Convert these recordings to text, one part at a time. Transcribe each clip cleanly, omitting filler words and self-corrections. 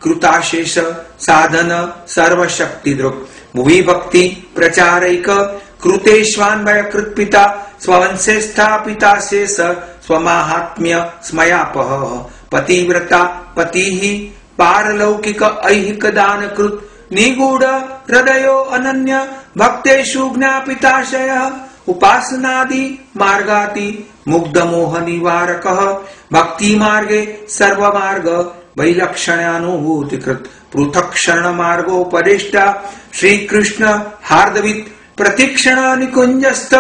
कृताशेष साधन सर्वशक्तिदृक् भुवि भक्ति प्रचारैक कृतेष्वान्वय कृत्पिता स्वंसे स्थापिता शेष स्वमाहात्म्य स्मयापह पतिव्रता पतिः पारलौकिक ऐहिक दान कृत निगूढ़ हृदयो अनन्य भक्तेषु ज्ञापिताशयः उपासनादि मार्गाति मुग्ध मोह निवारकः भक्ति मार्गे सर्व मार्ग वैलक्षण्यानुभूतिकृत पृथक शरण मार्गोपदेष्टा श्री कृष्ण हार्दवित प्रतिक्षण निकुंजस्थ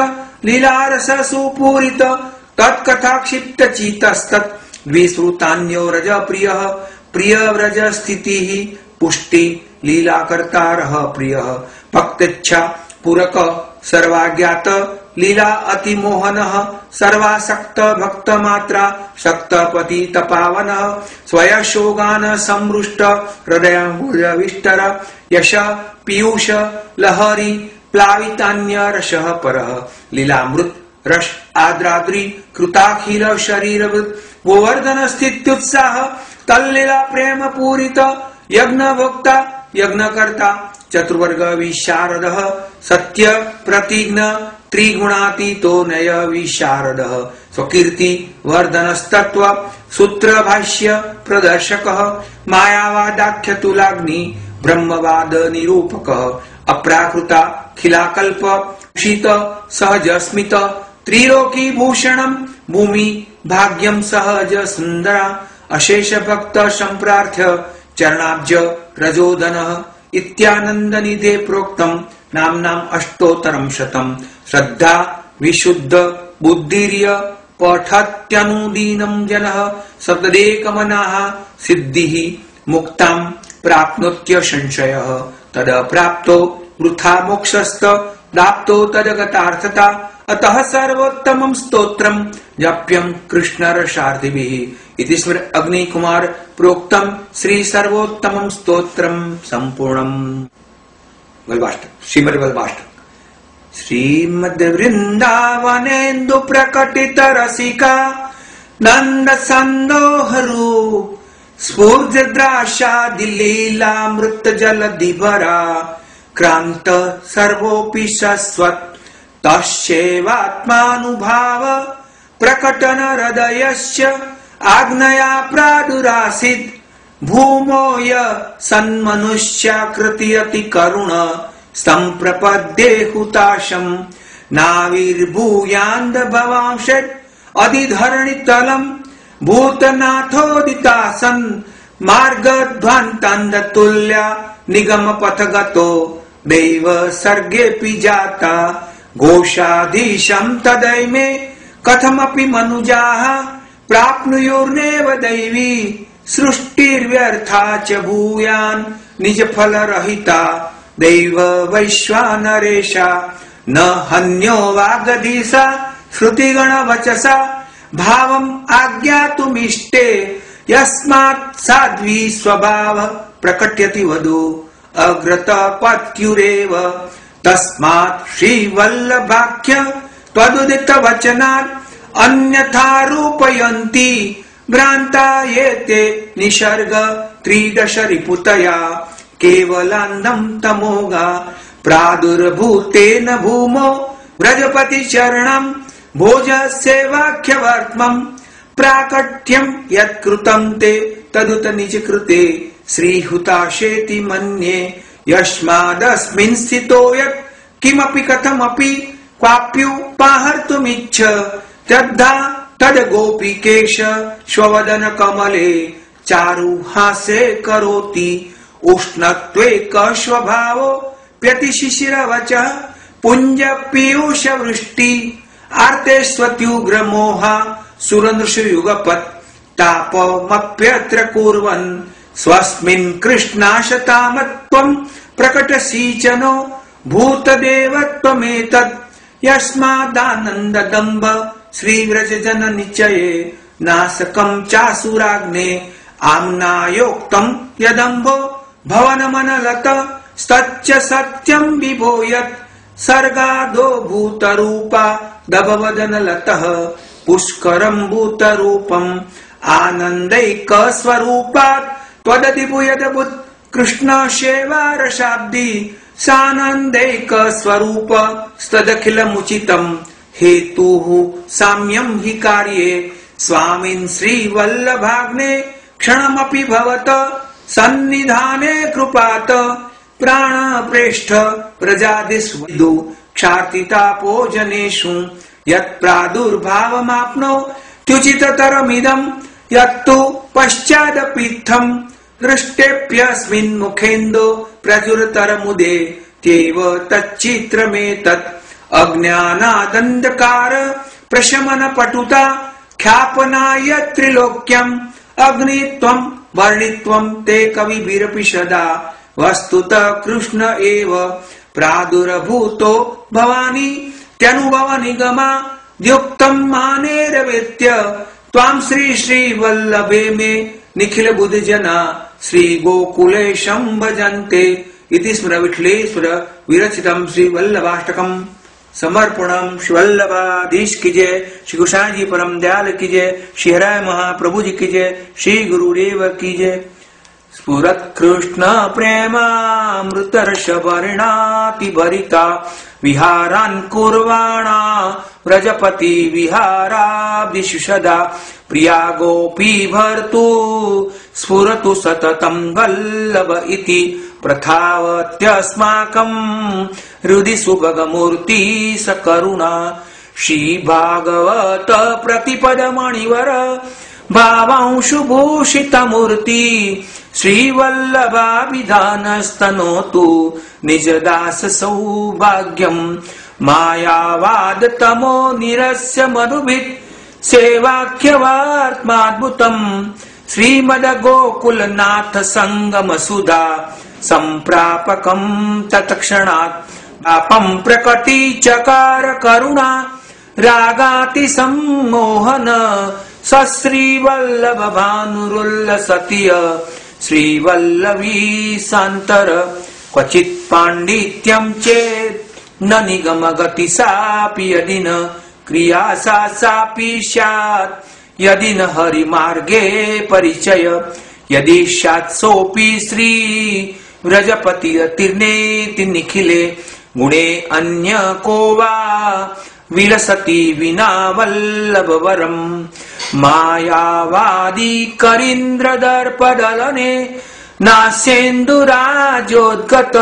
लीलारस सुपूरित तत्कथा क्षिप्त चीतस्तत् द्विश्रुतान्यो रज प्रियः प्रिय व्रज स्थितिः पुष्टि लीला कर्तारः प्रियः भक्तेच्छा पूरक सर्वाज्ञात लीला अति मोहनः सर्वासक्त भक्त मात्रा शक्तपति तपावनः स्वयशोगान समृष्ट हृदय विष्टर यश पीयूष लहरी प्लावितान्य रसः परः लीलामृत रस आद्राद्रि कृताखिल शरीरवृत गोवर्धन स्थित्युत्साह तल्लीला प्रेम पूरित यज्ञ भोक्ता यज्ञ कर्ता चतुर्वर्ग विशारदः सत्य प्रतिज्ञ त्रिगुणातीतो नय विशारदः स्वकीर्ति वर्धनस्तत्व सूत्र भाष्य प्रदर्शकः मायावादाख्य तुलाग्नि ब्रह्मवाद निरूपकः अप्राकृता खिलाकल्प शीत सहज स्मित त्रिलोकी भूषणं भूमि भाग्यं सहज सुंदरा अशेष भक्त संप्रार्थ्य चरणाब्ज रजोदनः इत्यानंद निधे प्रोक्तम नामनाम अष्टोत्तरं शतम् श्रद्धा विशुद्ध बुद्धिर्य पठत्यनुदीनं जनः सतदेकमनाः सिद्धिः मुक्तां प्राप्नोत्य संशयः तद प्राप्तो वृथा मोक्षस्त दाप्तो तदगतार्थता अतः सर्वोत्तमं स्तोत्रं जप्यं कृष्णरसार्थिभिः इति स्मृ अग्निकुमार प्रोक्तम श्री सर्वोत्तमं स्तोत्रं संपूर्णम्। वल्लभाष्टक श्रीमद् वल्लभाष्टक श्रीमद् वृंदावनेन्दु प्रकटित रसिका नंद संदोहरू स्फूर्जद्राशादि लीलामृत जलधिभरा क्रांत सर्वोऽपि शश्वत् तस्यैवात्मानुभाव प्रकटन हृदयस्य आज्ञया प्रादुरासीत् भूमो य सन्मनुष्याकृति अति करुण संप्रपद्ये हुताशं नाविर्भूयान्द भवांशत् अधिधरणितलं भूतनाथोदितासन् मार्गध्वान्तान्दतुल्या निगम पथगतो दैव सर्गेऽपि जाता घोषाधीशं तदैमे कथमपि मनुजाः प्राप्नुयुर्नेव दैवी सृष्टिर्व्यर्था च भूयान् निजफलरहिता दैव वैश्वानरेशा न हन्यो वागधीसा श्रुतिगणवचसा भावम् आज्ञातुमिष्टे यस्मात् साध्वी स्वभाव प्रकट्यति वधू अग्रत पत्युरेव तस्मात् श्रीवल्लभाख्य त्वदुदित वचनात् अन्यथा रूपयन्ति भ्रान्ता येते निसर्ग त्रिदश रिपुतया केवलान्दं तमोगा प्रादुर्भूतेन भूमो व्रजपति चरणं भोजस्यैवाख्यवर्त्मं प्राकट्यं यत्कृतं ते तदुत निजकृते श्रीहुताशेति मन्ये यस्मादस्मिन् स्थितो यत् किमपि कथमपि क्वाप्युपाहर्तुमिच्छ तद्धा तद गोपिकेश स्ववदन कमले चारुहासे करोति उष्णत्वे कश्वभावो व्यतिशिशिरवचः पुञ्ज पीयूष वृष्टि आर्तेष्वत्युग्र मोहा सुरनृषयुगपत् तापमप्यत्र कुर्वन् स्वस्मिन् कृष्णाशतामत्वं प्रकटसीचनो भूतदेवत्वमेतत् यस्मादानन्ददम्भ श्रीव्रजजन निचये नासकं चासुराग्ने आम्नायोक्तं यदम्भो भवनमनलत स्तच्च सत्यं विभो यत् सर्गादो भूतरूपा दभवदनलतः पुष्करं भूतरूपम् आनन्दैकस्वरूपात् त्वददिपु यदबुत् कृष्ण सेवा रसाब्दी सानन्दैक स्वरूप स्तदखिलमुचितम् हेतुः साम्यं हि कार्ये स्वामिन् श्रीवल्लभाग्ने क्षणमपि भवत सन्निधाने कृपात प्राणप्रेष्ठ प्रजादिष्वदु क्षार्तितापोजनेषु यत्प्रादुर्भावमाप्नो त्युचिततरमिदम् यत्तु पश्चादपीत्थम् दृष्टेऽप्यस्मिन् मुखेन्दो प्रचुरतरमुदे त्येव तच्चित्रमेतत् अज्ञानादन्धकार प्रशमन पटुता ख्यापनाय त्रिलोक्यम् अग्नित्वम् वर्णित्वम् ते कविभिरपि सदा वस्तुतः कृष्ण एव प्रादुर्भूतो भवानी त्यनुभव निगमा द्युक्तम् मानेरवेत्य त्वाम् श्री वल्लभे मे निखिल बुद्ध जना श्री गोकुलेशं भजन्ते इति स्मर विठलेश्वर विरचितम् श्री वल्लभाष्टकम् समर्पणम श्री वल्लभाधीश की जय, श्री गोसाई जी परम दयाल की जय, श्री हराय महाप्रभु जी की जय, श्री गुरुदेव की जय। स्फुरत् कृष्ण प्रेमामृतर्ष वर्णाति भरिता विहारान् कुर्वाणा व्रजपति विहाराब्दिषु सदा प्रिया गोपी भर्तु स्फुरतु सततं वल्लभ इति प्रथावत्यस्माकम् हृदि सुभगमूर्ति सकरुणा श्री भागवत प्रतिपद मणिवर भावांशुभूषितमूर्ति श्रीवल्लभाभिधानस्तनोतु निजदास सौभाग्यम् मायावाद तमो निरस्य मधुभित् सेवाख्यवात्माद्भुतम् श्रीमद गोकुलनाथ संगम सुधा संप्रापकम् तत्क्षणात् पापं प्रकटी चकार करुणा रागाति सम्मोहन सश्रीवल्लभ भानुरुल्लसतीय श्रीवल्लभी सान्तर क्वचित् पाण्डित्यं चेत् न निगम गति सापि यदि न क्रिया सापि स्यात् यदि न हरिमार्गे परिचय यदि स्यात् सोऽपि श्री व्रजपति तीर्णेति निखिले गुणे अन्य को वा विलसति विना वल्लभवरम् मायावादी करीन्द्र दर्पदलने नास्येन्दुराजोद्गत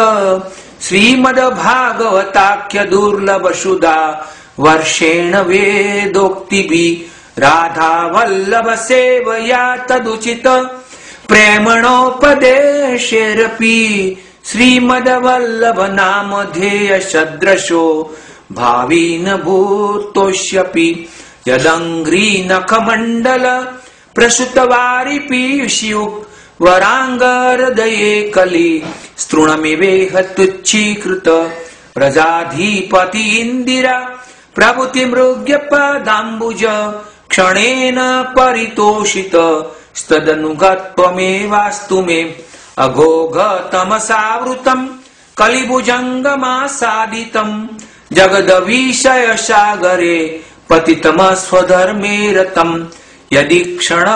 श्रीमद्भागवताख्य दुर्लभ सुधा वर्षेण वेदोक्तिभिः राधा वल्लभ सेवया तदुचित प्रेमणोपदेशेरपि श्रीमद्वल्लभ नामधेय सदृशो भावी न भूतोष्यपि यदंग्री नखमण्डल प्रसुतवारि पीयूषयुक् वरांगहृदये कलि स्तृणमिवेह तुच्छीकृत प्रजाधिपति इंदिरा प्रभुति मृग्य पदाम्बुज क्षणेन परितोषित स्तदनुगत्वमेवास्तु मे अघोघतमसावृतम् कलिभुजङ्गमासादितम् जगदविषय सागरे पतितमस्वधर्मे रतम् यदि क्षण